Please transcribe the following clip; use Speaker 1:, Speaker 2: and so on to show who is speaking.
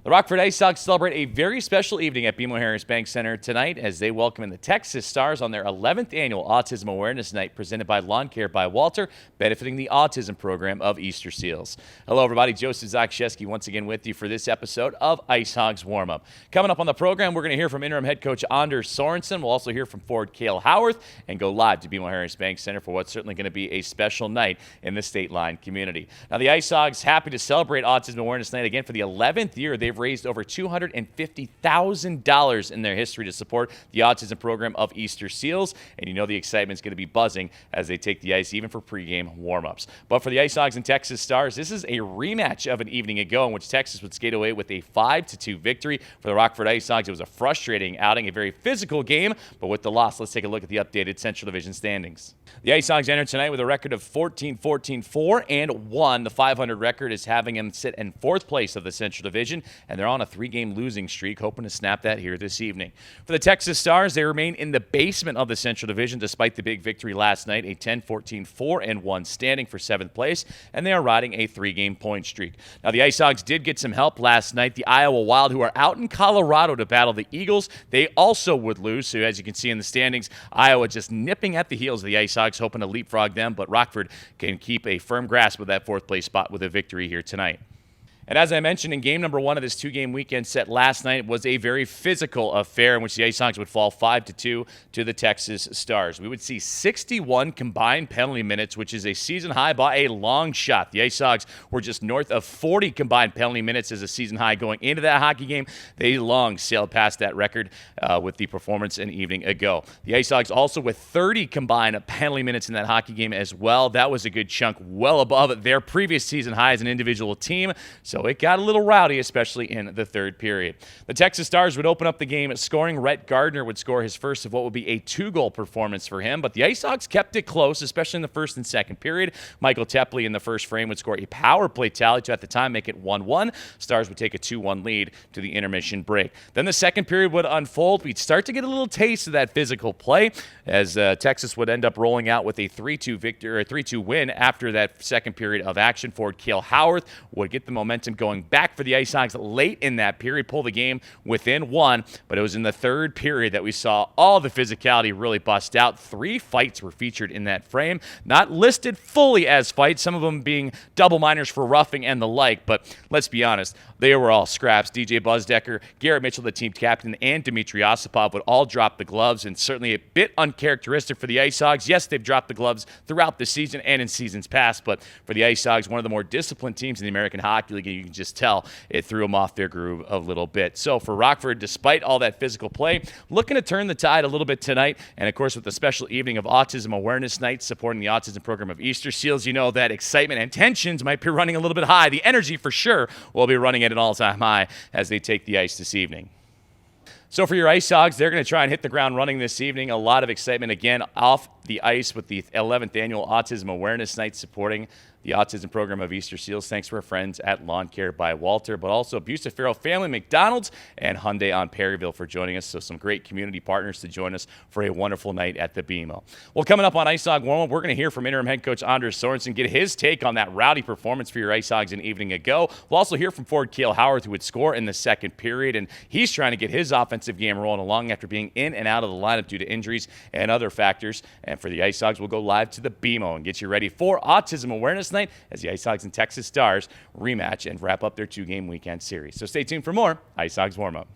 Speaker 1: The Rockford IceHogs celebrate a very special evening at BMO Harris Bank Center tonight as they welcome in the Texas Stars on their 11th annual Autism Awareness Night presented by Lawn Care by Walter, benefiting the autism program of Easter Seals. Hello, everybody. Joseph Zakrzewski once again with you for this episode of IceHogs Warmup. Coming up on the program, we're going to hear from interim head coach Anders Sorensen. We'll also hear from forward Cale Howarth and go live to BMO Harris Bank Center for what's certainly going to be a special night in the State Line community. Now, the IceHogs happy to celebrate Autism Awareness Night again for the 11th year. They've raised over $250,000 in their history to support the autism program of Easter Seals, and you know the excitement's going to be buzzing as they take the ice even for pregame warm-ups. But for the IceHogs and Texas Stars, this is a rematch of an evening ago in which Texas would skate away with a 5-2 victory. For the Rockford IceHogs, it was a frustrating outing, a very physical game, but with the loss, let's take a look at the updated Central Division standings. The IceHogs entered tonight with a record of 14-14-4-1. The 500 record is having them sit in fourth place of the Central Division, and they're on a 3-game losing streak, hoping to snap that here this evening. For the Texas Stars, they remain in the basement of the Central Division despite the big victory last night, a 10-14-4-1 standing for 7th place, and they are riding a 3-game point streak. Now, the IceHogs did get some help last night. The Iowa Wild, who are out in Colorado to battle the Eagles, they also would lose. So as you can see in the standings, Iowa just nipping at the heels of the IceHogs, hoping to leapfrog them, but Rockford can keep a firm grasp of that 4th place spot with a victory here tonight. And as I mentioned, in game number 1 of this 2-game weekend set last night was a very physical affair in which the IceHogs would fall 5-2 to the Texas Stars. We would see 61 combined penalty minutes, which is a season high by a long shot. The IceHogs were just north of 40 combined penalty minutes as a season high going into that hockey game. They long sailed past that record with the performance an evening ago. The IceHogs also with 30 combined penalty minutes in that hockey game as well. That was a good chunk, well above their previous season high as an individual team. So it got a little rowdy, especially in the 3rd period. The Texas Stars would open up the game scoring. Rhett Gardner would score his first of what would be a 2-goal performance for him, but the IceHogs kept it close, especially in the 1st and 2nd period. Michael Tepley in the first frame would score a power play tally to at the time make it 1-1. Stars would take a 2-1 lead to the intermission break. Then the 2nd period would unfold. We'd start to get a little taste of that physical play as Texas would end up rolling out with a 3-2 victory or a 3-2 win after that 2nd period of action. Forward Cale Howarth would get the momentum going back for the IceHogs late in that period, pull the game within 1, but it was in the 3rd period that we saw all the physicality really bust out. 3 fights were featured in that frame, not listed fully as fights, some of them being double minors for roughing and the like, but let's be honest, they were all scraps. DJ Buzdecker, Garrett Mitchell, the team captain, and Dmitry Osipov would all drop the gloves, and certainly a bit uncharacteristic for the IceHogs. Yes, they've dropped the gloves throughout the season and in seasons past, but for the IceHogs, one of the more disciplined teams in the American Hockey League, you can just tell it threw them off their groove a little bit. So for Rockford, despite all that physical play, looking to turn the tide a little bit tonight, and of course with the special evening of Autism Awareness Night supporting the autism program of Easter Seals, you know that excitement and tensions might be running a little bit high. The energy for sure will be running at an all-time high as they take the ice this evening. So for your IceHogs, they're going to try and hit the ground running this evening. A lot of excitement again off the ice with the 11th annual Autism Awareness Night supporting the autism program of Easter Seals. Thanks to our friends at Lawn Care by Walter, but also Busta Farrell Family, McDonald's, and Hyundai on Perryville for joining us. So some great community partners to join us for a wonderful night at the BMO. Well, coming up on IceHog Warmup, we're going to hear from interim head coach Anders Sorensen, get his take on that rowdy performance for your IceHogs an evening ago. We'll also hear from forward Cale Howarth, who would score in the 2nd period, and he's trying to get his offensive game rolling along after being in and out of the lineup due to injuries and other factors. And for the IceHogs, we'll go live to the BMO and get you ready for Autism Awareness Night as the IceHogs and Texas Stars rematch and wrap up their 2-game weekend series. So stay tuned for more IceHogs Warmup.